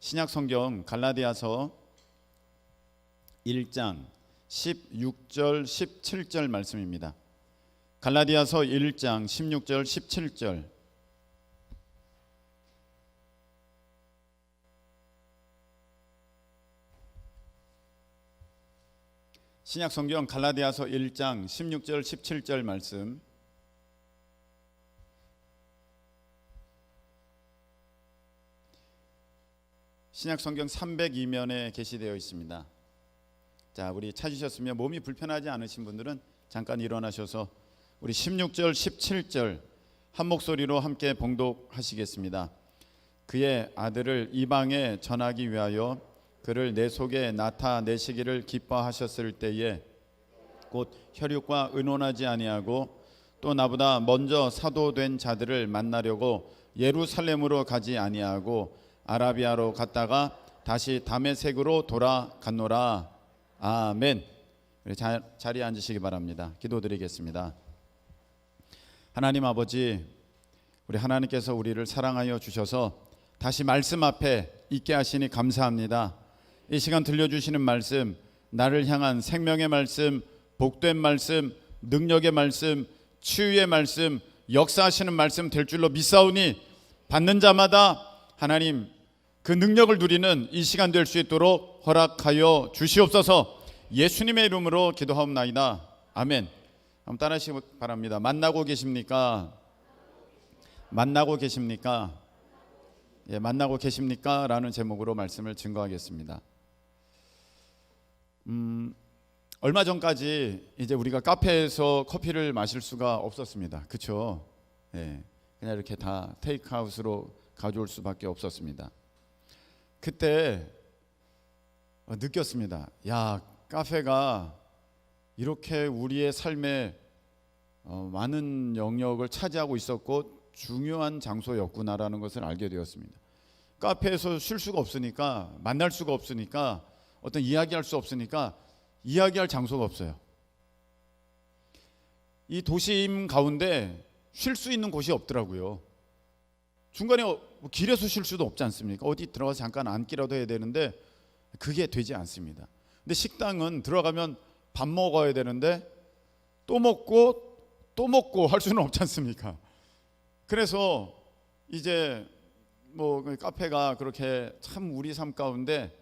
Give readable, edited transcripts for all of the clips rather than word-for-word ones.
신약 성경 갈라디아서 1장 16절 17절 말씀입니다. 갈라디아서 1장 16절 17절. 신약 성경 갈라디아서 1장 16절 17절 말씀. 신약 성경 302면에 게시되어 있습니다. 자, 우리 찾으셨으면 몸이 불편하지 않으신 분들은 잠깐 일어나셔서 우리 16절 17절 한 목소리로 함께 봉독하시겠습니다. 그의 아들을 이방에 전하기 위하여 그를 내 속에 나타내시기를 기뻐하셨을 때에 곧 혈육과 의논하지 아니하고 또 나보다 먼저 사도된 자들을 만나려고 예루살렘으로 가지 아니하고 아라비아로 갔다가 다시 다메섹으로 돌아갔노라. 아멘. 자리에 앉으시기 바랍니다. 기도드리겠습니다. 하나님 아버지, 우리 하나님께서 우리를 사랑하여 주셔서 다시 말씀 앞에 있게 하시니 감사합니다. 이 시간 들려주시는 말씀, 나를 향한 생명의 말씀, 복된 말씀, 능력의 말씀, 치유의 말씀, 역사하시는 말씀 될 줄로 믿사오니 받는 자마다 하나님 그 능력을 누리는 이 시간 될 수 있도록 허락하여 주시옵소서. 예수님의 이름으로 기도하옵나이다. 아멘. 한번 따라하시기 바랍니다. 만나고 계십니까? 만나고 계십니까? 예, 만나고 계십니까? 라는 제목으로 말씀을 증거하겠습니다. 얼마 전까지 이제 우리가 카페에서 커피를 마실 수가 없었습니다. 그렇죠? 예, 그냥 이렇게 다 테이크아웃으로 가져올 수밖에 없었습니다. 그때 느꼈습니다. 야, 카페가 이렇게 우리의 삶에 많은 영역을 차지하고 있었고 중요한 장소였구나라는 것을 알게 되었습니다. 카페에서 쉴 수가 없으니까, 만날 수가 없으니까, 어떤 이야기할 수 없으니까 이야기할 장소가 없어요. 이 도심 가운데 쉴 수 있는 곳이 없더라고요. 중간에 길에서 쉴 수도 없지 않습니까? 어디 들어가서 잠깐 앉기라도 해야 되는데 그게 되지 않습니다. 근데 식당은 들어가면 밥 먹어야 되는데 또 먹고 할 수는 없지 않습니까? 그래서 이제 뭐 카페가 그렇게 참 우리 삶 가운데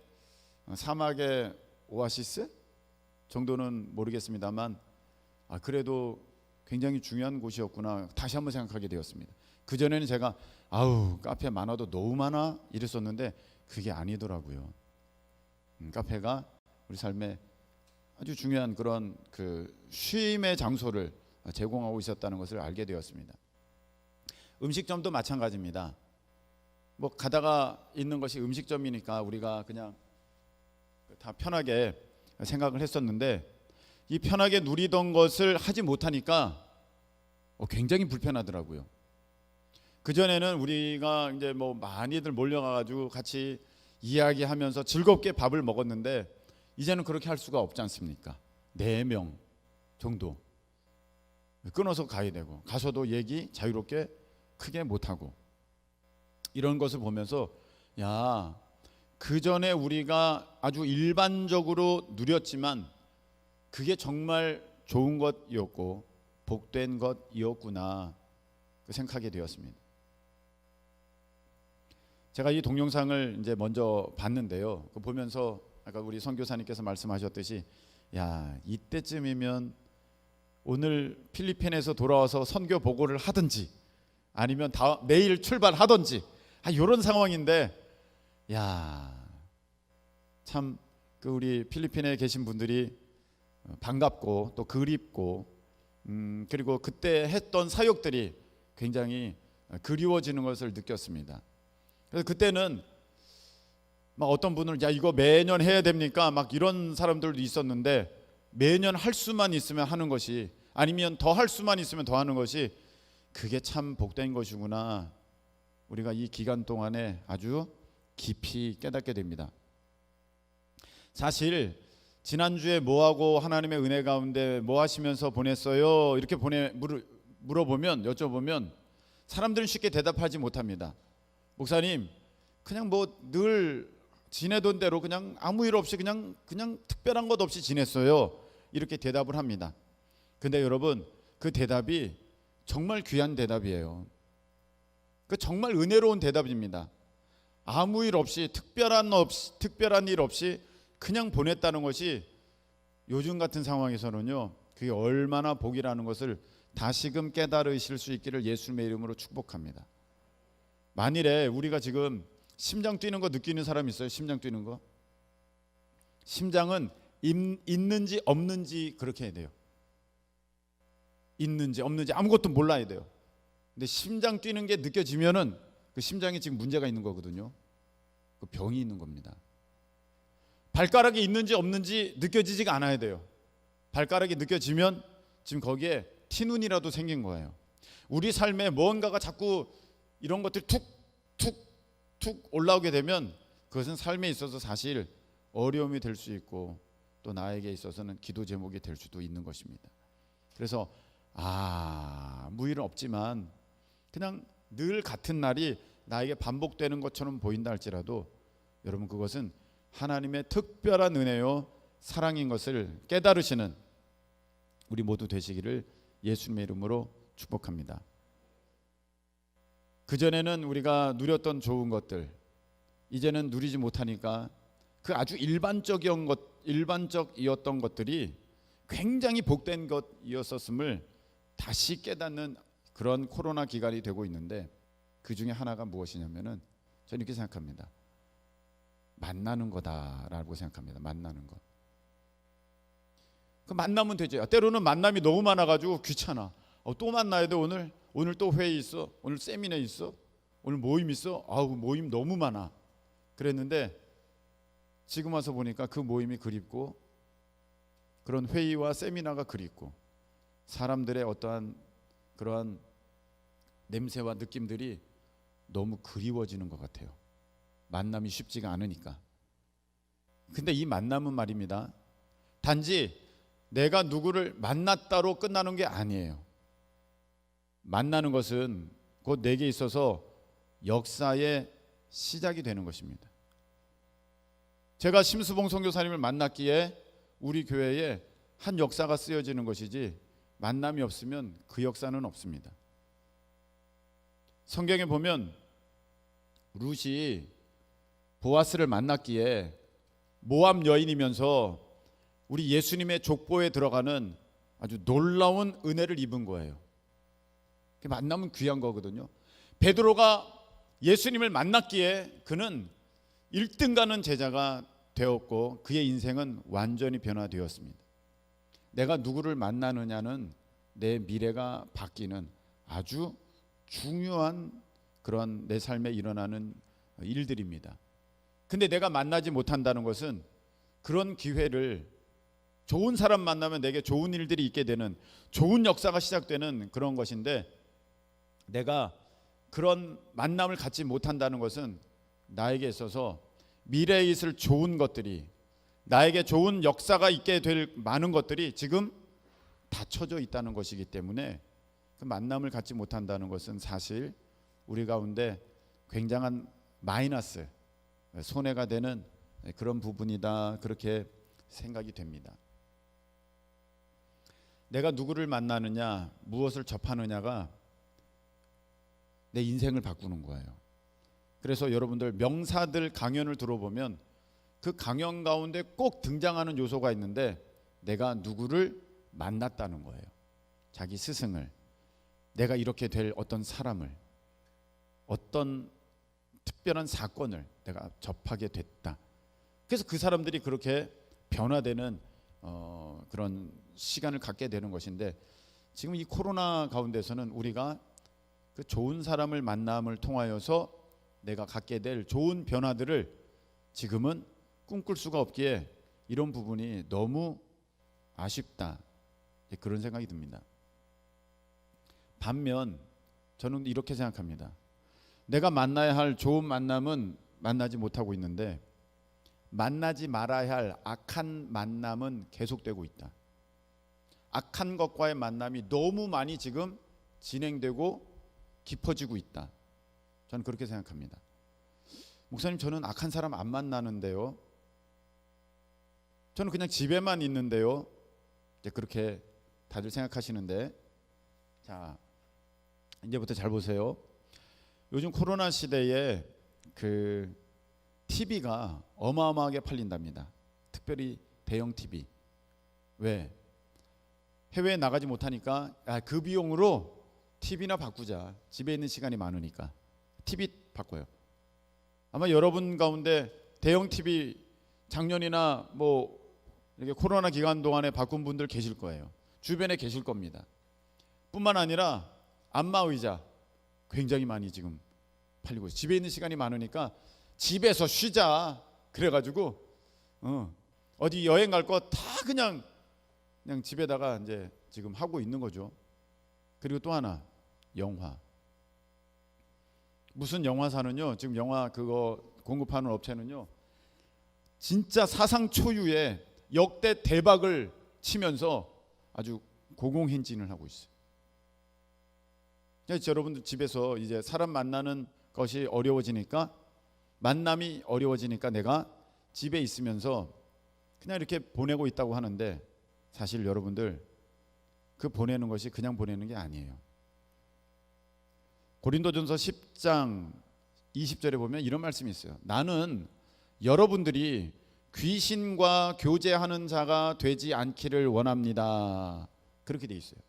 사막의 오아시스 정도는 모르겠습니다만 그래도 굉장히 중요한 곳이었구나 다시 한번 생각하게 되었습니다. 그전에는 제가 카페 많아도 너무 많아 이랬었는데 그게 아니더라고요. 카페가 우리 삶에 아주 중요한 그런 그 쉼의 장소를 제공하고 있었다는 것을 알게 되었습니다. 음식점도 마찬가지입니다. 뭐 가다가 있는 것이 음식점이니까 우리가 그냥 다 편하게 생각을 했었는데 이 편하게 누리던 것을 하지 못하니까 굉장히 불편하더라고요. 그전에는 우리가 이제 뭐 많이들 몰려가가지고 같이 이야기하면서 즐겁게 밥을 먹었는데 이제는 그렇게 할 수가 없지 않습니까? 4명 정도 끊어서 가야 되고 가서도 얘기 자유롭게 크게 못하고 이런 것을 보면서 야, 그전에 우리가 아주 일반적으로 누렸지만 그게 정말 좋은 것이었고 복된 것이었구나 생각하게 되었습니다. 제가 이 동영상을 이제 먼저 봤는데요. 보면서 아까 우리 선교사님께서 말씀하셨듯이 야, 이때쯤이면 오늘 필리핀에서 돌아와서 선교 보고를 하든지 아니면 내일 출발하든지 이런 상황인데 야, 참 그 우리 필리핀에 계신 분들이 반갑고 또 그립고 그리고 그때 했던 사역들이 굉장히 그리워지는 것을 느꼈습니다. 그래서 그때는 막 어떤 분은 야 이거 매년 해야 됩니까? 막 이런 사람들도 있었는데 매년 할 수만 있으면 하는 것이 아니면 더 할 수만 있으면 더 하는 것이 그게 참 복된 것이구나. 우리가 이 기간 동안에 아주 깊이 깨닫게 됩니다. 사실 지난주에 뭐하고 하나님의 은혜 가운데 뭐 하시면서 보냈어요? 이렇게 물어보면 여쭤보면 사람들은 쉽게 대답하지 못합니다. 목사님 그냥 뭐 늘 지내던 대로 그냥 아무 일 없이 그냥 특별한 것 없이 지냈어요. 이렇게 대답을 합니다. 근데 여러분, 그 대답이 정말 귀한 대답이에요. 그 정말 은혜로운 대답입니다. 아무 일 없이 특별한 일 없이 그냥 보냈다는 것이 요즘 같은 상황에서는요, 그게 얼마나 복이라는 것을 다시금 깨달으실 수 있기를 예수님의 이름으로 축복합니다. 만일에 우리가 지금 심장 뛰는 거 느끼는 사람 있어요? 심장 뛰는 거? 심장은 있는지 없는지 그렇게 해야 돼요. 있는지 없는지 아무것도 몰라야 돼요. 근데 심장 뛰는 게 느껴지면은 그 심장에 지금 문제가 있는 거거든요. 그 병이 있는 겁니다. 발가락이 있는지 없는지 느껴지지가 않아야 돼요. 발가락이 느껴지면 지금 거기에 티눈이라도 생긴 거예요. 우리 삶에 뭔가가 자꾸 이런 것들이 툭 올라오게 되면 그것은 삶에 있어서 사실 어려움이 될 수 있고 또 나에게 있어서는 기도 제목이 될 수도 있는 것입니다. 그래서 아무 일은 없지만 그냥 늘 같은 날이 나에게 반복되는 것처럼 보인다 할지라도 여러분, 그것은 하나님의 특별한 은혜요 사랑인 것을 깨달으시는 우리 모두 되시기를 예수님의 이름으로 축복합니다. 그전에는 우리가 누렸던 좋은 것들 이제는 누리지 못하니까 그 아주 일반적이었던 것들이 굉장히 복된 것이었음을 다시 깨닫는 그런 코로나 기간이 되고 있는데, 그 중에 하나가 무엇이냐면은 저는 이렇게 생각합니다. 만나는 거다라고 생각합니다. 만나는 것. 그 만나면 되죠. 때로는 만남이 너무 많아가지고 귀찮아. 또 만나야 돼. 오늘 또 회의 있어. 오늘 세미나 있어. 오늘 모임 있어. 모임 너무 많아. 그랬는데 지금 와서 보니까 그 모임이 그립고 그런 회의와 세미나가 그립고 사람들의 어떠한 그러한 냄새와 느낌들이 너무 그리워지는 것 같아요. 만남이 쉽지가 않으니까. 근데 이 만남은 말입니다, 단지 내가 누구를 만났다로 끝나는 게 아니에요. 만나는 것은 곧 내게 있어서 역사의 시작이 되는 것입니다. 제가 심수봉 선교사님을 만났기에 우리 교회에 한 역사가 쓰여지는 것이지, 만남이 없으면 그 역사는 없습니다. 성경에 보면 룻이 보아스를 만났기에 모압 여인이면서 우리 예수님의 족보에 들어가는 아주 놀라운 은혜를 입은 거예요. 만나면 귀한 거거든요. 베드로가 예수님을 만났기에 그는 1등 가는 제자가 되었고 그의 인생은 완전히 변화되었습니다. 내가 누구를 만나느냐는 내 미래가 바뀌는 아주 중요한 그런 내 삶에 일어나는 일들입니다. 근데 내가 만나지 못한다는 것은 그런 기회를, 좋은 사람 만나면 내게 좋은 일들이 있게 되는, 좋은 역사가 시작되는 그런 것인데, 내가 그런 만남을 갖지 못한다는 것은 나에게 있어서 미래에 있을 좋은 것들이, 나에게 좋은 역사가 있게 될 많은 것들이 지금 닫혀져 있다는 것이기 때문에 그 만남을 갖지 못한다는 것은 사실 우리 가운데 굉장한 마이너스, 손해가 되는 그런 부분이다, 그렇게 생각이 됩니다. 내가 누구를 만나느냐, 무엇을 접하느냐가 내 인생을 바꾸는 거예요. 그래서 여러분들 명사들 강연을 들어보면 그 강연 가운데 꼭 등장하는 요소가 있는데, 내가 누구를 만났다는 거예요. 자기 스승을, 내가 이렇게 될 어떤 사람을, 어떤 특별한 사건을 내가 접하게 됐다. 그래서 그 사람들이 그렇게 변화되는 그런 시간을 갖게 되는 것인데, 지금 이 코로나 가운데서는 우리가 그 좋은 사람을 만남을 통하여서 내가 갖게 될 좋은 변화들을 지금은 꿈꿀 수가 없기에 이런 부분이 너무 아쉽다, 그런 생각이 듭니다. 반면 저는 이렇게 생각합니다. 내가 만나야 할 좋은 만남은 만나지 못하고 있는데, 만나지 말아야 할 악한 만남은 계속되고 있다. 악한 것과의 만남이 너무 많이 지금 진행되고 깊어지고 있다. 저는 그렇게 생각합니다. 목사님, 저는 악한 사람 안 만나는데요. 저는 그냥 집에만 있는데요. 이제 그렇게 다들 생각하시는데, 자, 이제부터 잘 보세요. 요즘 코로나 시대에 그 TV가 어마어마하게 팔린답니다. 특별히 대형 TV. 왜? 해외에 나가지 못하니까 그 비용으로 TV나 바꾸자. 집에 있는 시간이 많으니까 TV 바꿔요. 아마 여러분 가운데 대형 TV 작년이나 뭐 이렇게 코로나 기간 동안에 바꾼 분들 계실 거예요. 주변에 계실 겁니다. 뿐만 아니라 안마의자 굉장히 많이 지금 팔리고 있어요. 집에 있는 시간이 많으니까 집에서 쉬자 그래가지고 어디 여행 갈 거 다 그냥 집에다가 이제 지금 하고 있는 거죠. 그리고 또 하나, 영화. 무슨 영화사는요, 지금 영화 그거 공급하는 업체는요, 진짜 사상 초유의 역대 대박을 치면서 아주 고공행진을 하고 있어요. 그래서 여러분들 집에서 이제 사람 만나는 것이 어려워지니까, 만남이 어려워지니까 내가 집에 있으면서 그냥 이렇게 보내고 있다고 하는데, 사실 여러분들 그 보내는 것이 그냥 보내는 게 아니에요. 고린도전서 10장 20절에 보면 이런 말씀이 있어요. 나는 여러분들이 귀신과 교제하는 자가 되지 않기를 원합니다. 그렇게 돼 있어요.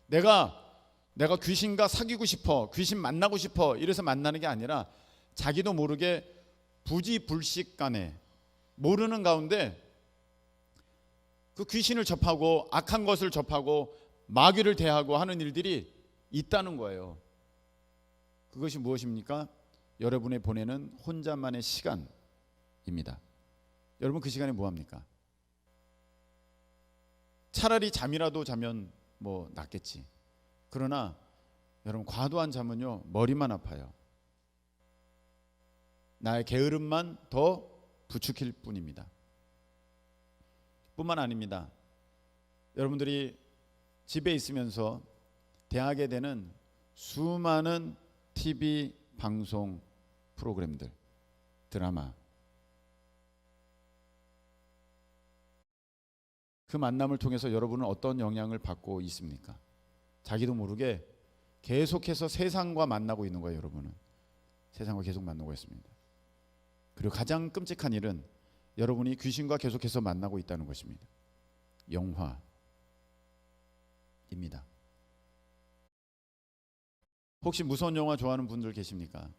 내가 귀신과 사귀고 싶어, 귀신 만나고 싶어 이래서 만나는 게 아니라 자기도 모르게 부지불식간에 모르는 가운데 그 귀신을 접하고 악한 것을 접하고 마귀를 대하고 하는 일들이 있다는 거예요. 그것이 무엇입니까? 여러분의 보내는 혼자만의 시간입니다. 여러분 그 시간에 뭐 합니까? 차라리 잠이라도 자면 뭐 낫겠지. 그러나 여러분 과도한 잠은요 머리만 아파요. 나의 게으름만 더 부추길 뿐입니다. 뿐만 아닙니다. 여러분들이 집에 있으면서 대하게 되는 수많은 TV 방송 프로그램들, 드라마, 그 만남을 통해서 여러분은 어떤 영향을 받고 있습니까? 자기도 모르게 계속해서 세상과 만나고 있는 거예요. 여러분은 세상과 계속 만나고 있습니다. 그리고 가장 끔찍한 일은 여러분이 귀신과 계속해서 만나고 있다는 것입니다. 영화입니다. 혹시 무서운 영화 좋아하는 분들 계십니까?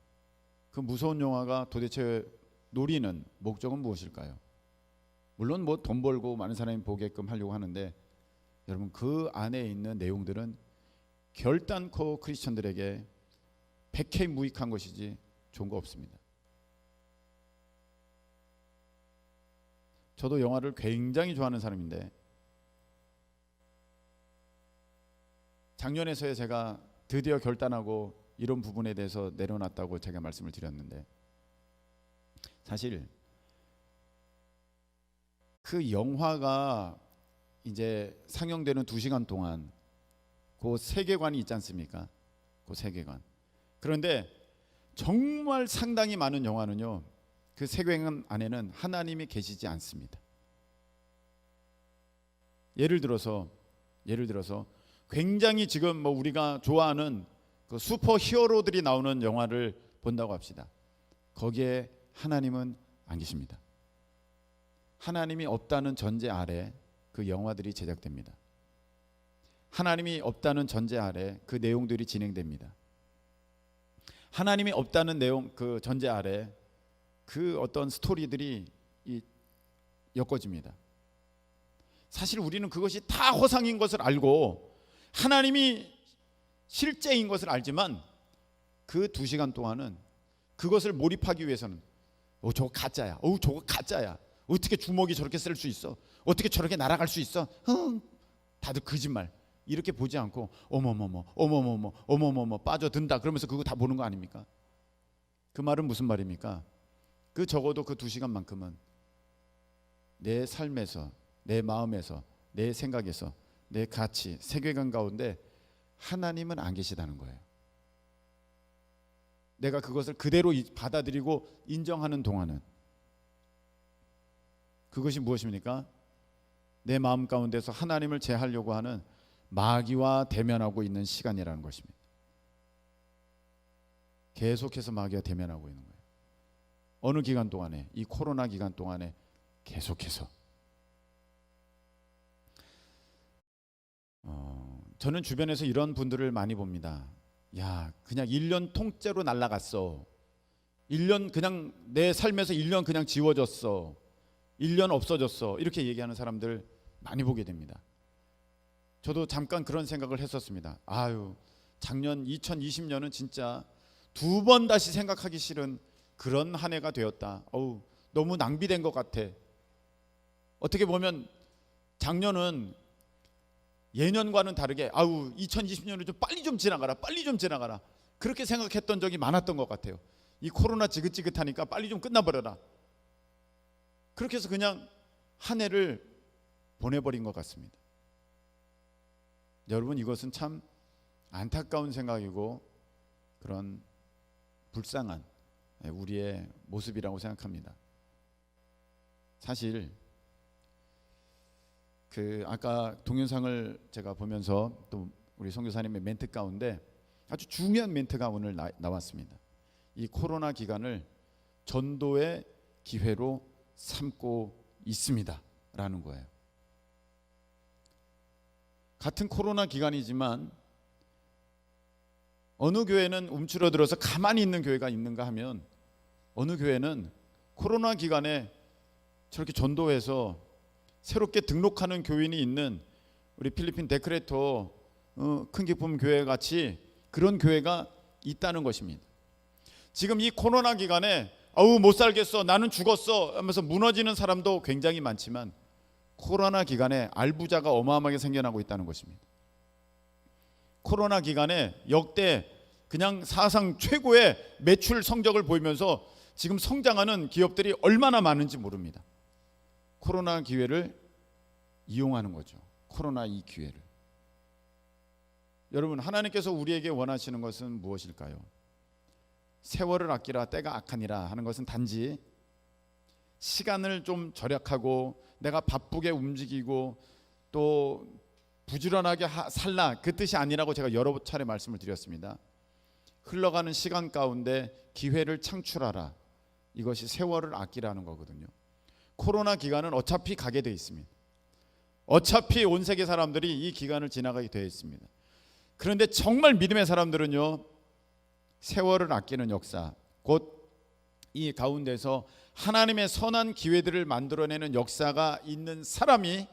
그 무서운 영화가 도대체 노리는 목적은 무엇일까요? 물론 뭐 돈 벌고 많은 사람이 보게끔 하려고 하는데, 여러분 그 안에 있는 내용들은 결단코 크리스천들에게 백해무익한 것이지 좋은 거 없습니다. 저도 영화를 굉장히 좋아하는 사람인데, 작년에서야 제가 드디어 결단하고 이런 부분에 대해서 내려놨다고 제가 말씀을 드렸는데, 사실 그 영화가 이제 상영되는 2시간 동안 그 세계관이 있지 않습니까? 그 세계관. 그런데 정말 상당히 많은 영화는요, 그 세계관 안에는 하나님이 계시지 않습니다. 예를 들어서 굉장히 지금 뭐 우리가 좋아하는 그 슈퍼 히어로들이 나오는 영화를 본다고 합시다. 거기에 하나님은 안 계십니다. 하나님이 없다는 전제 아래 그 영화들이 제작됩니다. 하나님이 없다는 전제 아래 그 내용들이 진행됩니다. 하나님이 없다는 내용 그 전제 아래 그 어떤 스토리들이 엮어집니다. 사실 우리는 그것이 다 허상인 것을 알고 하나님이 실제인 것을 알지만, 그 2시간 동안은 그것을 몰입하기 위해서는 저거 가짜야. 저거 가짜야. 어떻게 주먹이 저렇게 쓸 수 있어? 어떻게 저렇게 날아갈 수 있어? 다들 거짓말. 이렇게 보지 않고 어머머머 빠져든다 그러면서 그거 다 보는 거 아닙니까? 그 말은 무슨 말입니까? 그 적어도 그 2시간만큼은 내 삶에서, 내 마음에서, 내 생각에서, 내 가치, 세계관 가운데 하나님은 안 계시다는 거예요. 내가 그것을 그대로 받아들이고 인정하는 동안은 그것이 무엇입니까? 내 마음 가운데서 하나님을 제하려고 하는 마귀와 대면하고 있는 시간이라는 것입니다. 계속해서 마귀와 대면하고 있는 거예요. 어느 기간 동안에, 이 코로나 기간 동안에 계속해서. 저는 주변에서 이런 분들을 많이 봅니다. 야, 그냥 1년 통째로 날아갔어. 1년 그냥 내 삶에서 1년 그냥 지워졌어. 1년 없어졌어. 이렇게 얘기하는 사람들 많이 보게 됩니다. 저도 잠깐 그런 생각을 했었습니다. 아유, 작년 2020년은 진짜 두 번 다시 생각하기 싫은 그런 한 해가 되었다. 어우, 너무 낭비된 것 같아. 어떻게 보면 작년은 예년과는 다르게 아우 2020년을 좀 빨리 좀 지나가라, 빨리 좀 지나가라, 그렇게 생각했던 적이 많았던 것 같아요. 이 코로나 지긋지긋하니까 빨리 좀 끝나버려라. 그렇게 해서 그냥 한 해를 보내버린 것 같습니다. 여러분, 이것은 참 안타까운 생각이고 그런 불쌍한 우리의 모습이라고 생각합니다. 사실 아까 동영상을 제가 보면서 또 우리 선교사님의 멘트 가운데 아주 중요한 멘트가 오늘 나왔습니다. 이 코로나 기간을 전도의 기회로 삼고 있습니다 라는 거예요. 같은 코로나 기간이지만 어느 교회는 움츠러들어서 가만히 있는 교회가 있는가 하면 어느 교회는 코로나 기간에 저렇게 전도해서 새롭게 등록하는 교인이 있는 우리 필리핀 데크레토 큰 기쁨 교회 같이 그런 교회가 있다는 것입니다. 지금 이 코로나 기간에 아우 못 살겠어, 나는 죽었어 하면서 무너지는 사람도 굉장히 많지만 코로나 기간에 알부자가 어마어마하게 생겨나고 있다는 것입니다. 코로나 기간에 역대 그냥 사상 최고의 매출 성적을 보이면서 지금 성장하는 기업들이 얼마나 많은지 모릅니다. 코로나 기회를 이용하는 거죠. 코로나 이 기회를. 여러분, 하나님께서 우리에게 원하시는 것은 무엇일까요? 세월을 아끼라 때가 악하니라 하는 것은 단지 시간을 좀 절약하고 내가 바쁘게 움직이고 또 부지런하게 살라, 그 뜻이 아니라고 제가 여러 차례 말씀을 드렸습니다. 흘러가는 시간 가운데 기회를 창출하라, 이것이 세월을 아끼라는 거거든요. 코로나 기간은 어차피 가게 돼 있습니다. 어차피 온 세계 사람들이 이 기간을 지나가게 되어 있습니다. 그런데 정말 믿음의 사람들은요, 세월을 아끼는 역사, 곧 이 가운데서 하나님의 선한 기회들을 만들어내는 역사가 있는 사람이,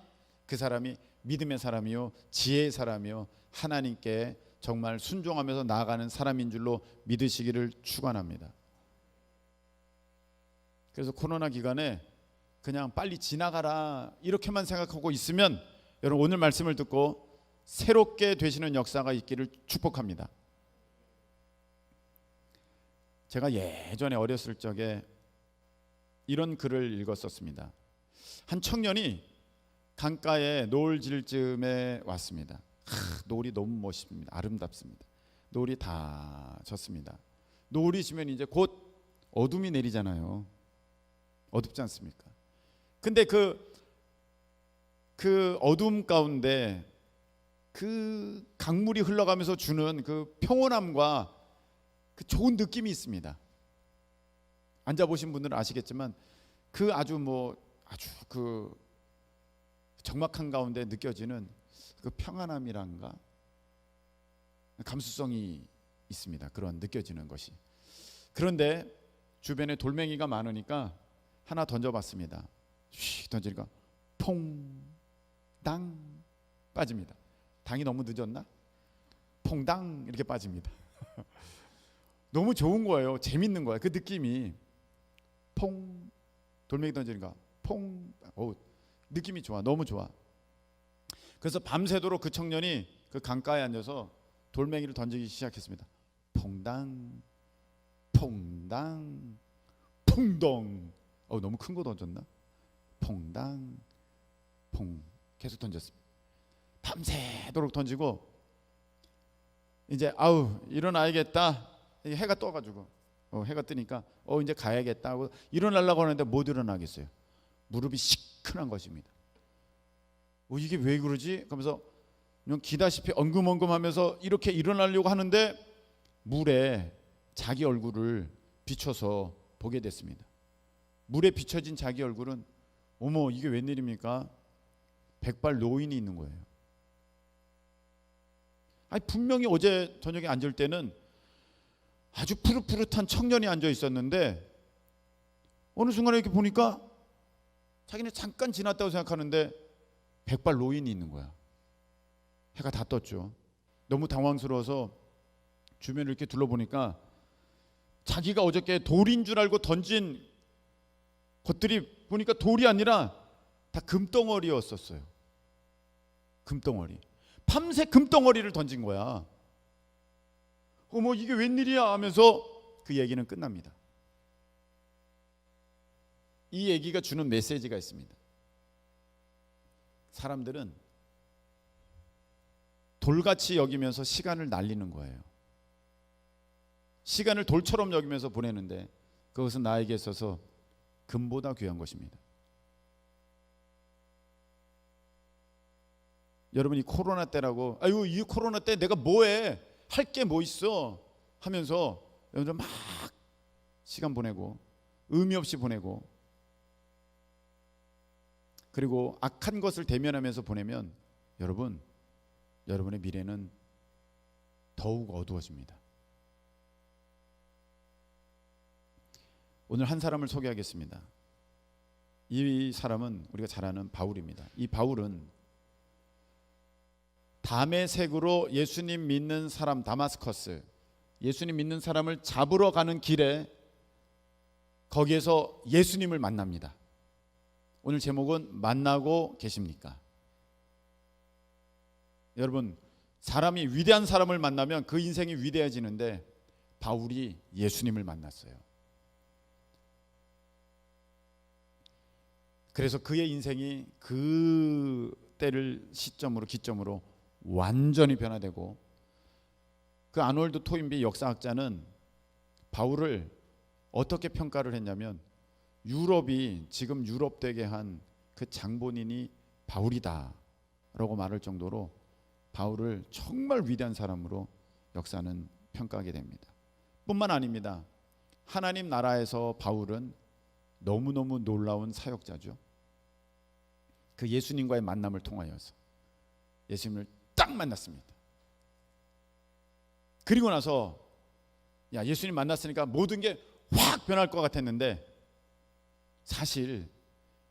그 사람이 믿음의 사람이요, 지혜의 사람이요, 하나님께 정말 순종하면서 나아가는 사람인 줄로 믿으시기를 축원합니다. 그래서 코로나 기간에 그냥 빨리 지나가라 이렇게만 생각하고 있으면 여러분, 오늘 말씀을 듣고 새롭게 되시는 역사가 있기를 축복합니다. 제가 예전에 어렸을 적에 이런 글을 읽었었습니다. 한 청년이 강가에 노을 질 즈음에 왔습니다. 노을이 너무 멋있습니다. 아름답습니다. 노을이 다 졌습니다. 노을이 지면 이제 곧 어둠이 내리잖아요. 어둡지 않습니까? 근데 그 어둠 가운데 그 강물이 흘러가면서 주는 그 평온함과 그 좋은 느낌이 있습니다. 앉아보신 분들은 아시겠지만 그 아주 그 적막한 가운데 느껴지는 그 평안함이란가 감수성이 있습니다. 그런 느껴지는 것이. 그런데 주변에 돌멩이가 많으니까 하나 던져봤습니다. 휘 던지니까 퐁당 빠집니다. 당이 너무 늦었나? 퐁당 이렇게 빠집니다. 너무 좋은 거예요. 재밌는 거예요. 그 느낌이. 퐁, 돌멩이 던지니까 퐁, 느낌이 좋아. 너무 좋아. 그래서 밤새도록 그 청년이 그 강가에 앉아서 돌멩이를 던지기 시작했습니다. 퐁당, 퐁당, 퐁동. 너무 큰 거 던졌나? 퐁당, 퐁. 계속 던졌습니다. 밤새도록 던지고 이제 일어나야겠다 해가 떠가지고 해가 뜨니까 이제 가야겠다 하고 일어나려고 하는데 못 일어나겠어요. 무릎이 시큰한 것입니다. 이게 왜 그러지? 그러면서 그냥 기다시피 엉금엉금하면서 이렇게 일어나려고 하는데 물에 자기 얼굴을 비춰서 보게 됐습니다. 물에 비춰진 자기 얼굴은 어머 이게 웬일입니까? 백발 노인이 있는 거예요. 분명히 어제 저녁에 앉을 때는 아주 푸릇푸릇한 청년이 앉아 있었는데 어느 순간에 이렇게 보니까 자기는 잠깐 지났다고 생각하는데 백발 노인이 있는 거야. 해가 다 떴죠. 너무 당황스러워서 주변을 이렇게 둘러보니까 자기가 어저께 돌인 줄 알고 던진 것들이 보니까 돌이 아니라 다 금덩어리였었어요. 금덩어리. 밤새 금덩어리를 던진 거야. 어머 이게 웬일이야 하면서 그 얘기는 끝납니다. 이 얘기가 주는 메시지가 있습니다. 사람들은 돌같이 여기면서 시간을 날리는 거예요. 시간을 돌처럼 여기면서 보내는데 그것은 나에게 있어서 금보다 귀한 것입니다. 여러분 이 코로나 때라고 아유 이 코로나 때 내가 뭐해? 할 게 뭐 있어? 하면서 여러분 막 시간 보내고 의미 없이 보내고 그리고 악한 것을 대면하면서 보내면 여러분의 미래는 더욱 어두워집니다. 오늘 한 사람을 소개하겠습니다. 이 사람은 우리가 잘 아는 바울입니다. 이 바울은 다메섹으로 예수님 믿는 사람 다마스커스 예수님 믿는 사람을 잡으러 가는 길에 거기에서 예수님을 만납니다. 오늘 제목은 만나고 계십니까? 여러분 사람이 위대한 사람을 만나면 그 인생이 위대해지는데 바울이 예수님을 만났어요. 그래서 그의 인생이 그 때를 기점으로 완전히 변화되고 그 아놀드 토인비 역사학자는 바울을 어떻게 평가를 했냐면 유럽이 지금 유럽 되게 한 그 장본인이 바울이다 라고 말할 정도로 바울을 정말 위대한 사람으로 역사는 평가하게 됩니다. 뿐만 아닙니다. 하나님 나라에서 바울은 너무너무 놀라운 사역자죠. 그 예수님과의 만남을 통하여서 예수님을 딱 만났습니다. 그리고 나서 예수님 만났으니까 모든 게 확 변할 것 같았는데 사실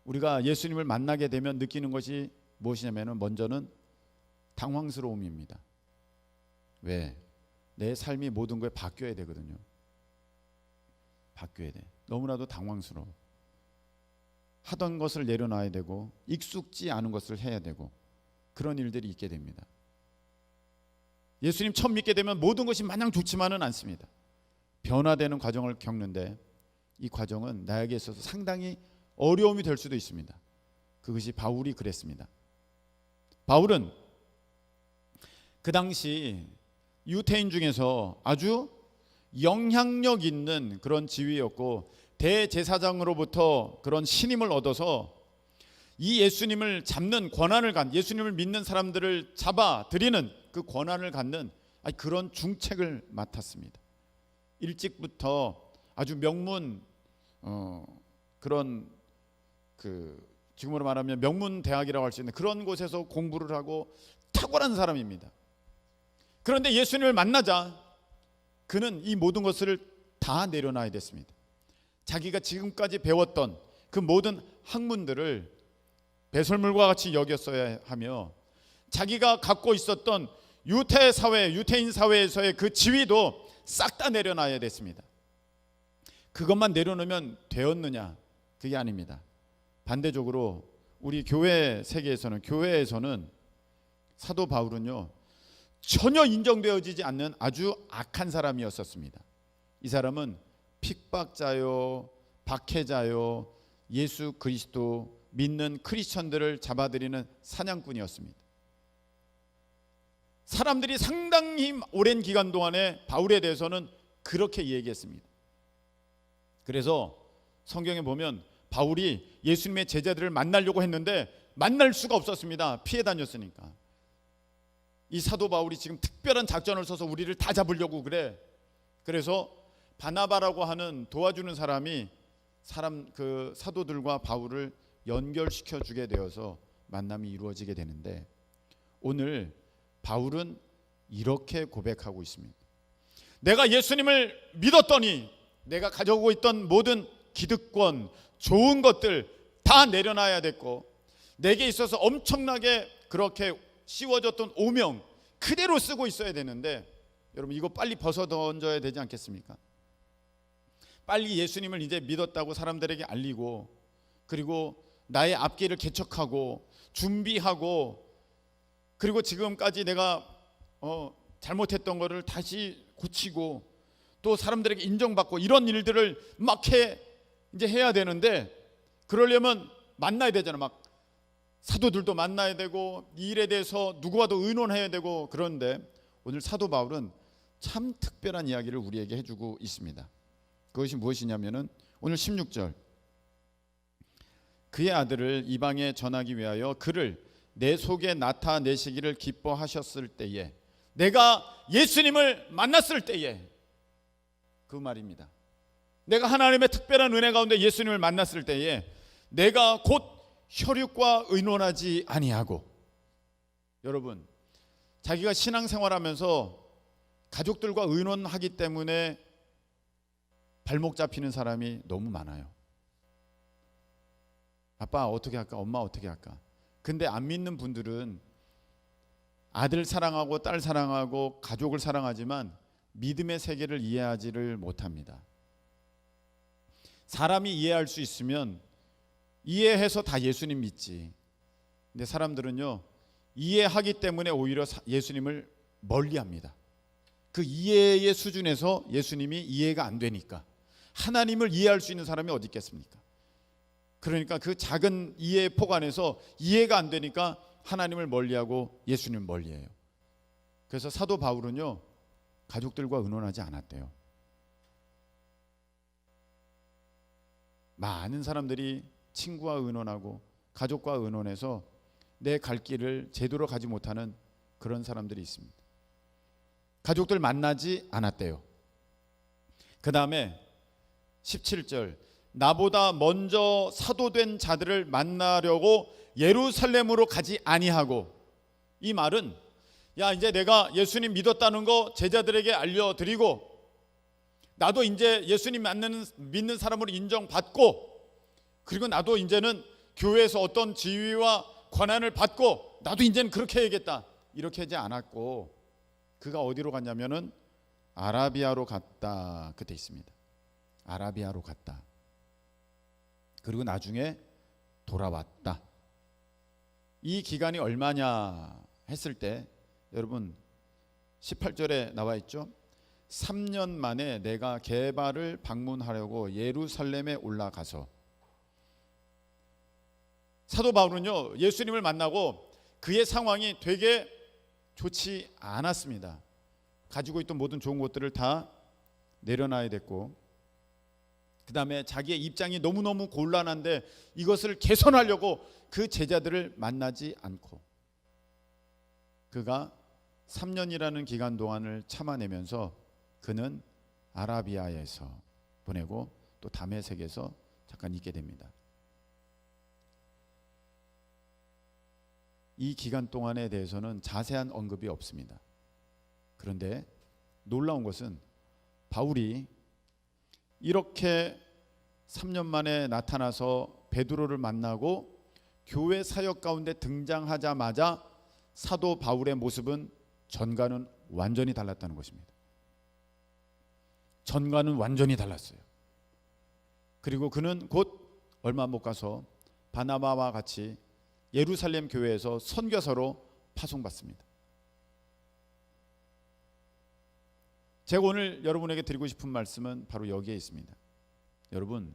우리가 예수님을 만나게 되면 느끼는 것이 무엇이냐면 먼저는 당황스러움입니다. 왜? 내 삶이 모든 걸 바뀌어야 되거든요. 바뀌어야 돼. 너무나도 당황스러워. 하던 것을 내려놔야 되고 익숙지 않은 것을 해야 되고 그런 일들이 있게 됩니다. 예수님 처음 믿게 되면 모든 것이 마냥 좋지만은 않습니다. 변화되는 과정을 겪는데 이 과정은 나에게 있어서 상당히 어려움이 될 수도 있습니다. 그것이 바울이 그랬습니다. 바울은 그 당시 유대인 중에서 아주 영향력 있는 그런 지위였고 대제사장으로부터 그런 신임을 얻어서 이 예수님을 잡는 권한을 예수님을 믿는 사람들을 잡아들이는 그 권한을 갖는 그런 중책을 맡았습니다. 일찍부터 아주 명문 그런 지금으로 말하면 명문 대학이라고 할 수 있는 그런 곳에서 공부를 하고 탁월한 사람입니다. 그런데 예수님을 만나자 그는 이 모든 것을 다 내려놔야 됐습니다. 자기가 지금까지 배웠던 그 모든 학문들을 배설물과 같이 여겼어야 하며 자기가 갖고 있었던 유태인 사회에서의 그 지위도 싹 다 내려놔야 됐습니다. 그것만 내려놓으면 되었느냐? 그게 아닙니다. 반대적으로 우리 교회 교회에서는 사도 바울은요 전혀 인정되어지지 않는 아주 악한 사람이었었습니다. 이 사람은 핍박자요, 박해자요, 예수 그리스도 믿는 크리스천들을 잡아들이는 사냥꾼이었습니다. 사람들이 상당히 오랜 기간 동안에 바울에 대해서는 그렇게 얘기했습니다. 그래서 성경에 보면 바울이 예수님의 제자들을 만나려고 했는데 만날 수가 없었습니다. 피해 다녔으니까. 이 사도 바울이 지금 특별한 작전을 써서 우리를 다 잡으려고 그래. 그래서 바나바라고 하는 도와주는 사람이 그 사도들과 바울을 연결시켜 주게 되어서 만남이 이루어지게 되는데, 오늘 바울은 이렇게 고백하고 있습니다. 내가 예수님을 믿었더니 내가 가지고 있던 모든 기득권, 좋은 것들 다 내려놔야 됐고, 내게 있어서 엄청나게 그렇게 씌워졌던 오명 그대로 쓰고 있어야 되는데, 여러분 이거 빨리 벗어 던져야 되지 않겠습니까? 빨리 예수님을 이제 믿었다고 사람들에게 알리고, 그리고 나의 앞길을 개척하고 준비하고, 그리고 지금까지 내가 잘못했던 거를 다시 고치고 또 사람들에게 인정받고 이런 일들을 막 이제 해야 되는데, 그러려면 만나야 되잖아. 막 사도들도 만나야 되고 이 일에 대해서 누구와도 의논해야 되고. 그런데 오늘 사도 바울은 참 특별한 이야기를 우리에게 해주고 있습니다. 그것이 무엇이냐면은 오늘 16절, 그의 아들을 이방에 전하기 위하여 그를 내 속에 나타내시기를 기뻐하셨을 때에, 내가 예수님을 만났을 때에, 그 말입니다. 내가 하나님의 특별한 은혜 가운데 예수님을 만났을 때에 내가 곧 혈육과 의논하지 아니하고. 여러분, 자기가 신앙생활하면서 가족들과 의논하기 때문에 발목 잡히는 사람이 너무 많아요. 아빠 어떻게 할까? 엄마 어떻게 할까? 근데 안 믿는 분들은 아들 사랑하고 딸 사랑하고 가족을 사랑하지만 믿음의 세계를 이해하지를 못합니다. 사람이 이해할 수 있으면 이해해서 다 예수님 믿지. 근데 사람들은요, 이해하기 때문에 오히려 예수님을 멀리합니다. 그 이해의 수준에서 예수님이 이해가 안 되니까. 하나님을 이해할 수 있는 사람이 어디 있겠습니까? 그러니까 그 작은 이해의 폭 안에서 이해가 안 되니까 하나님을 멀리하고 예수님을 멀리해요. 그래서 사도 바울은요, 가족들과 의논하지 않았대요. 많은 사람들이 친구와 의논하고 가족과 의논해서 내 갈 길을 제대로 가지 못하는 그런 사람들이 있습니다. 가족들 만나지 않았대요. 그 다음에 17절, 나보다 먼저 사도된 자들을 만나려고 예루살렘으로 가지 아니하고. 이 말은, 야 이제 내가 예수님 믿었다는 거 제자들에게 알려드리고 나도 이제 예수님 믿는 사람으로 인정받고, 그리고 나도 이제는 교회에서 어떤 지위와 권한을 받고 나도 이제는 그렇게 해야겠다, 이렇게 하지 않았고, 그가 어디로 갔냐면은 아라비아로 갔다, 그때 있습니다. 아라비아로 갔다. 그리고 나중에 돌아왔다. 이 기간이 얼마냐 했을 때, 여러분 18절에 나와 있죠. 3년 만에 내가 게바를 방문하려고 예루살렘에 올라가서. 사도 바울은요, 예수님을 만나고 그의 상황이 되게 좋지 않았습니다. 가지고 있던 모든 좋은 것들을 다 내려놔야 됐고, 그 다음에 자기의 입장이 너무너무 곤란한데 이것을 개선하려고 그 제자들을 만나지 않고, 그가 3년이라는 기간 동안을 참아내면서 그는 아라비아에서 보내고 또 다메섹에서 잠깐 있게 됩니다. 이 기간 동안에 대해서는 자세한 언급이 없습니다. 그런데 놀라운 것은 바울이 이렇게 3년 만에 나타나서 베드로를 만나고 교회 사역 가운데 등장하자마자 사도 바울의 모습은 전과는 완전히 달랐다는 것입니다. 전과는 완전히 달랐어요. 그리고 그는 곧 얼마 못 가서 바나바와 같이 예루살렘 교회에서 선교사로 파송받습니다. 제가 오늘 여러분에게 드리고 싶은 말씀은 바로 여기에 있습니다. 여러분,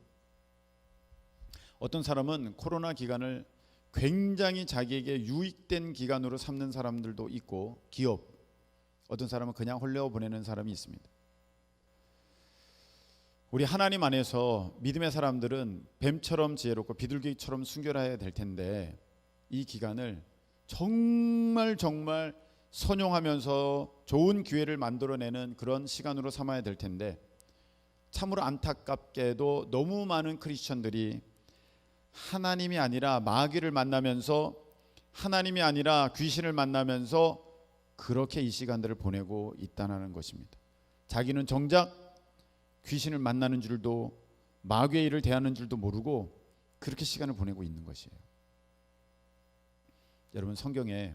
어떤 사람은 코로나 기간을 굉장히 자기에게 유익된 기간으로 삼는 사람들도 있고, 기업, 어떤 사람은 그냥 홀려 보내는 사람이 있습니다. 우리 하나님 안에서 믿음의 사람들은 뱀처럼 지혜롭고 비둘기처럼 순결해야 될 텐데 이 기간을 정말 선용하면서 좋은 기회를 만들어내는 그런 시간으로 삼아야 될 텐데 참으로 안타깝게도 너무 많은 크리스천들이 하나님이 아니라 마귀를 만나면서 하나님이 아니라 귀신을 만나면서 그렇게 이 시간들을 보내고 있다는 것입니다. 자기는 정작 귀신을 만나는 줄도 마귀의 일을 대하는 줄도 모르고 그렇게 시간을 보내고 있는 것이에요. 여러분, 성경에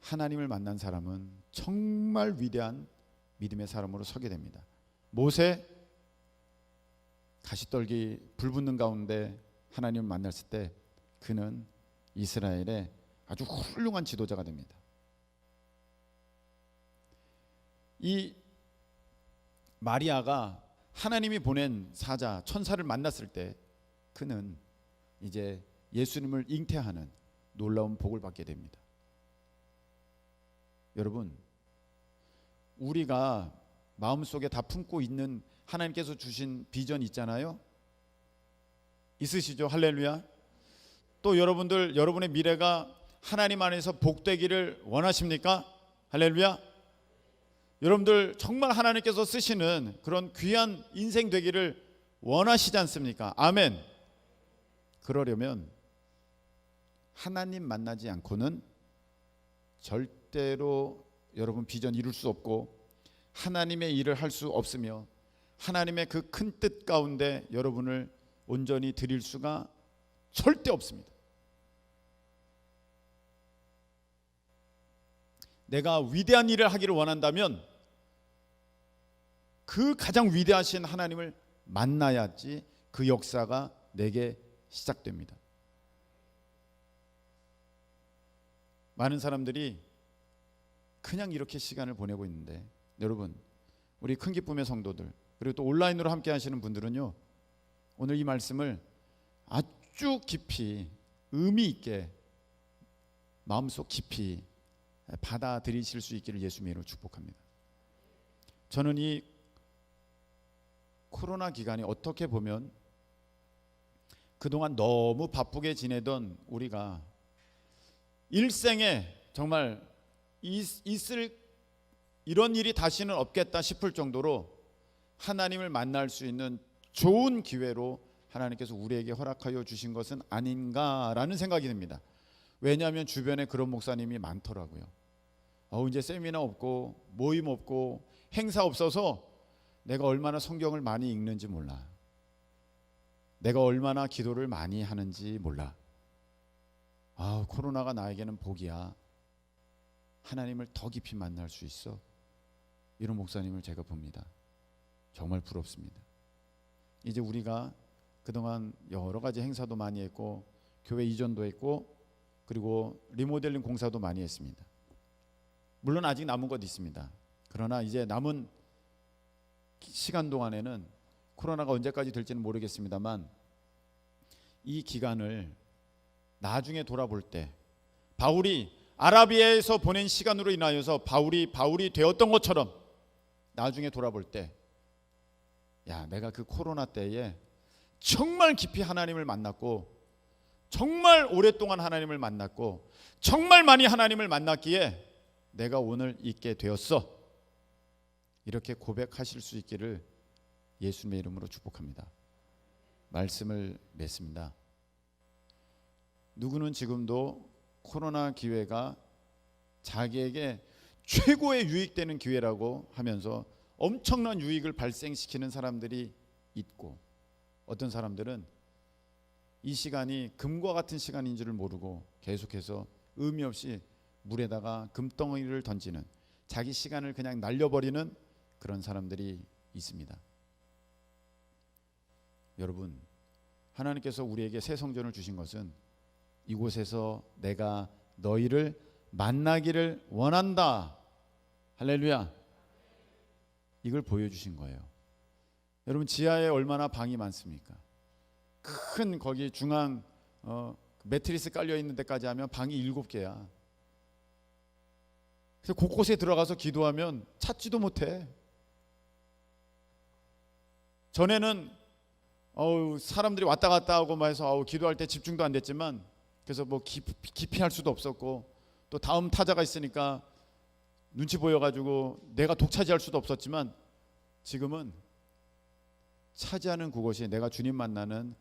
하나님을 만난 사람은 정말 위대한 믿음의 사람으로 서게 됩니다. 모세, 가시떨기 불 붙는 가운데 하나님을 만났을 때 그는 이스라엘의 아주 훌륭한 지도자가 됩니다. 이 마리아가 하나님이 보낸 사자, 천사를 만났을 때 그는 이제 예수님을 잉태하는 놀라운 복을 받게 됩니다. 여러분, 우리가 마음속에 다 품고 있는 하나님께서 주신 비전 있잖아요. 있으시죠? 할렐루야. 또 여러분들, 여러분의 미래가 하나님 안에서 복되기를 원하십니까? 할렐루야. 여러분들 정말 하나님께서 쓰시는 그런 귀한 인생 되기를 원하시지 않습니까? 아멘. 그러려면 하나님 만나지 않고는 절대로 여러분 비전 이룰 수 없고 하나님의 일을 할 수 없으며 하나님의 그 큰 뜻 가운데 여러분을 온전히 드릴 수가 절대 없습니다. 내가 위대한 일을 하기를 원한다면 그 가장 위대하신 하나님을 만나야지 그 역사가 내게 시작됩니다. 많은 사람들이 그냥 이렇게 시간을 보내고 있는데 여러분, 우리 큰 기쁨의 성도들 그리고 또 온라인으로 함께 하시는 분들은요, 오늘 이 말씀을 아주 깊이 의미 있게 마음속 깊이 받아들이실 수 있기를 예수님의 이름으로 축복합니다. 저는 이 코로나 기간이 어떻게 보면 그동안 너무 바쁘게 지내던 우리가 일생에 정말 있을 이런 일이 다시는 없겠다 싶을 정도로 하나님을 만날 수 있는 좋은 기회로 하나님께서 우리에게 허락하여 주신 것은 아닌가라는 생각이 듭니다. 왜냐하면 주변에 그런 목사님이 많더라고요. 이제 세미나 없고 모임 없고 행사 없어서 내가 얼마나 성경을 많이 읽는지 몰라. 내가 얼마나 기도를 많이 하는지 몰라. 코로나가 나에게는 복이야. 하나님을 더 깊이 만날 수 있어. 이런 목사님을 제가 봅니다. 정말 부럽습니다. 이제 우리가 그동안 여러 가지 행사도 많이 했고 교회 이전도 했고 그리고 리모델링 공사도 많이 했습니다. 물론 아직 남은 것 있습니다. 그러나 이제 남은 시간 동안에는 코로나가 언제까지 될지는 모르겠습니다만 이 기간을 나중에 돌아볼 때 바울이 아라비아에서 보낸 시간으로 인하여서 바울이 되었던 것처럼 나중에 돌아볼 때 내가 그 코로나 때에 정말 깊이 하나님을 만났고 정말 오랫동안 하나님을 만났고 정말 많이 하나님을 만났기에 내가 오늘 있게 되었어. 이렇게 고백하실 수 있기를 예수님의 이름으로 축복합니다. 말씀을 맺습니다. 누구는 지금도 코로나 기회가 자기에게 최고의 유익되는 기회라고 하면서 엄청난 유익을 발생시키는 사람들이 있고 어떤 사람들은 이 시간이 금과 같은 시간인 줄을 모르고 계속해서 의미 없이 물에다가 금덩이를 던지는 자기 시간을 그냥 날려버리는 그런 사람들이 있습니다. 여러분, 하나님께서 우리에게 새 성전을 주신 것은 이곳에서 내가 너희를 만나기를 원한다. 할렐루야. 이걸 보여주신 거예요. 여러분, 지하에 얼마나 방이 많습니까? 큰 거기 중앙 매트리스 깔려 있는 데까지 하면 방이 7개야. 그래서 곳곳에 들어가서 기도하면 찾지도 못해. 전에는 사람들이 왔다 갔다 하고 막 해서 기도할 때 집중도 안 됐지만, 그래서 뭐 깊이 할 수도 없었고, 또 다음 타자가 있으니까 눈치 보여가지고 내가 독차지할 수도 없었지만, 지금은 차지하는 그곳이 내가 주님 만나는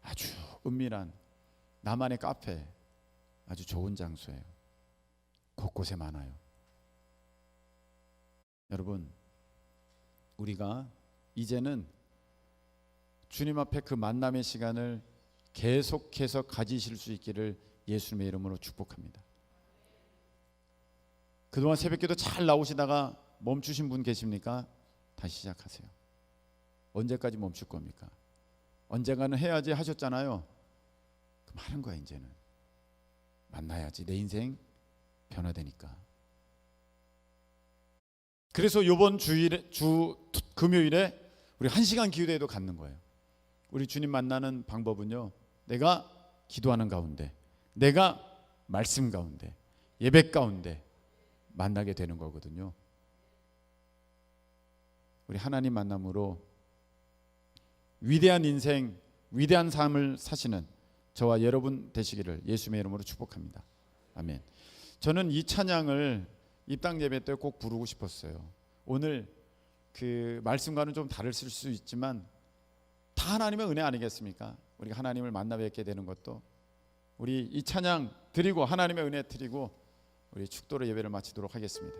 아주 은밀한 나만의 카페, 아주 좋은 장소예요. 곳곳에 많아요. 여러분, 우리가 이제는 주님 앞에 그 만남의 시간을 계속해서 가지실 수 있기를 예수님의 이름으로 축복합니다. 그동안 새벽기도 잘 나오시다가 멈추신 분 계십니까? 다시 시작하세요. 언제까지 멈출 겁니까? 언젠가는 해야지 하셨잖아요. 그럼 하는 거야. 이제는 만나야지. 내 인생 변화되니까. 그래서 이번 금요일에 우리 1시간 기도회도 갖는 거예요. 우리 주님 만나는 방법은요, 내가 기도하는 가운데, 내가 말씀 가운데, 예배 가운데 만나게 되는 거거든요. 우리 하나님 만남으로 위대한 인생, 위대한 삶을 사시는 저와 여러분 되시기를 예수님의 이름으로 축복합니다. 아멘. 저는 이 찬양을 입당 예배 때 꼭 부르고 싶었어요. 오늘 그 말씀과는 좀 다를 수 있지만 다 하나님의 은혜 아니겠습니까? 우리가 하나님을 만나 뵙게 되는 것도, 우리 이 찬양 드리고 하나님의 은혜 드리고 우리 축도로 예배를 마치도록 하겠습니다.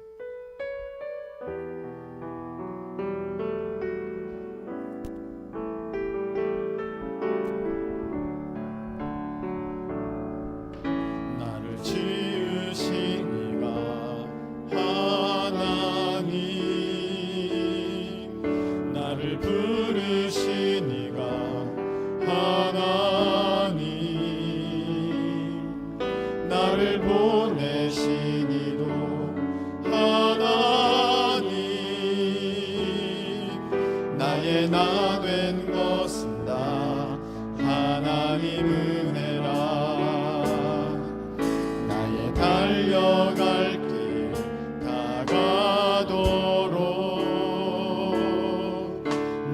나를 지으신 이가 하나님, 나를 부르신 이가 하나님, 나를 보내신 이도 하나님, 나의 나 된 것은 다 하나님 은혜라. 나의 달려갈 길 다가도록,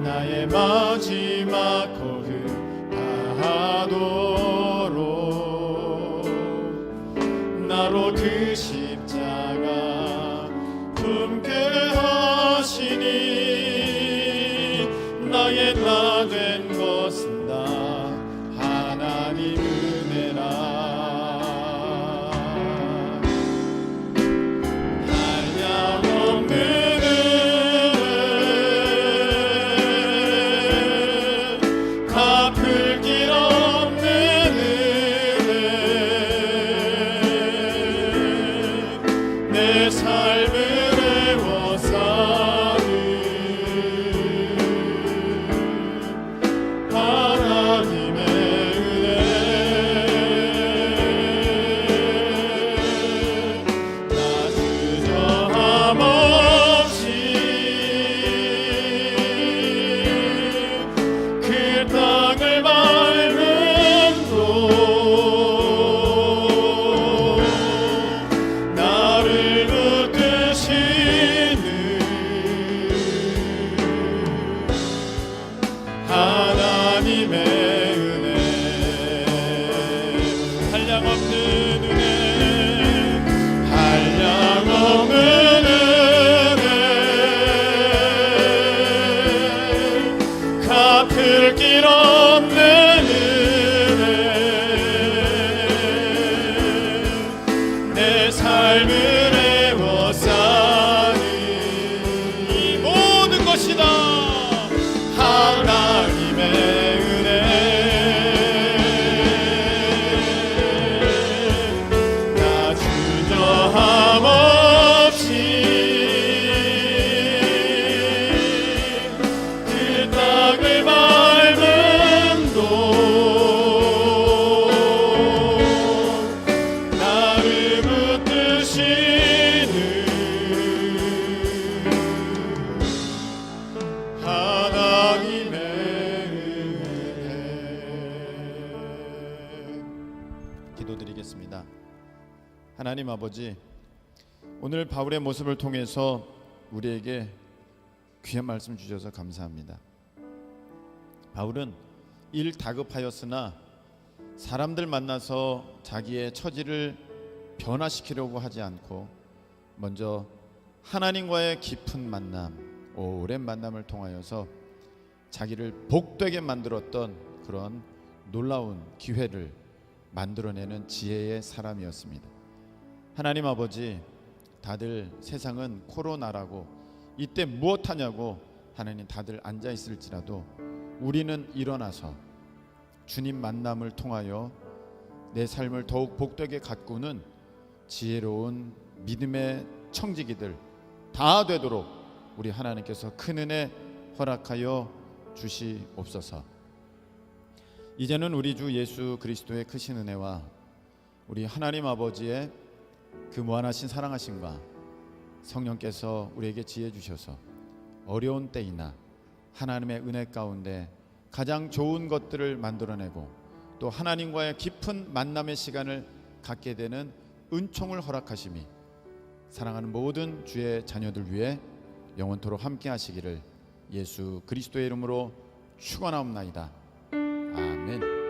나의 마지막 거듭 다하도록, 나로 그 십자가 품게 하시니, 나의 나 된 것은 다 하나님 은혜라. 한량없는 은혜, 갚을 길 없는 은혜, 내 삶을 애워 사는 하나님의 은혜. 나 주저함 없이 그 땅을 밟음도, 나를 붙드시는 하나님의 은혜. 한량없는 은혜, 한량없는 은혜, 갚을 길 없는 은혜, 내 삶을 애워 사는 이 모든 것이다 하나님의 은혜. 나 주저함 없이 그 땅을 밟음도, 나를 붙드시는 하나님의 은혜. 기도드리겠습니다. 하나님 아버지, 오늘 바울의 모습을 통해서 우리에게 귀한 말씀 주셔서 감사합니다. 바울은 일 다급하였으나 사람들 만나서 자기의 처지를 변화시키려고 하지 않고 먼저 하나님과의 깊은 만남, 오랜 만남을 통하여서 자기를 복되게 만들었던 그런 놀라운 기회를 만들어내는 지혜의 사람이었습니다. 하나님 아버지, 다들 세상은 코로나라고 이때 무엇하냐고 하나님 다들 앉아 있을지라도 우리는 일어나서 주님 만남을 통하여 내 삶을 더욱 복되게 가꾸는 지혜로운 믿음의 청지기들 다 되도록 우리 하나님께서 큰 은혜 허락하여 주시옵소서. 이제는 우리 주 예수 그리스도의 크신 은혜와 우리 하나님 아버지의 그 무한하신 사랑하심과 성령께서 우리에게 지혜 주셔서 어려운 때이나 하나님의 은혜 가운데 가장 좋은 것들을 만들어내고 또 하나님과의 깊은 만남의 시간을 갖게 되는 은총을 허락하심이 사랑하는 모든 주의 자녀들 위해 영원토록 함께 하시기를 예수 그리스도의 이름으로 축원하옵나이다. 아멘.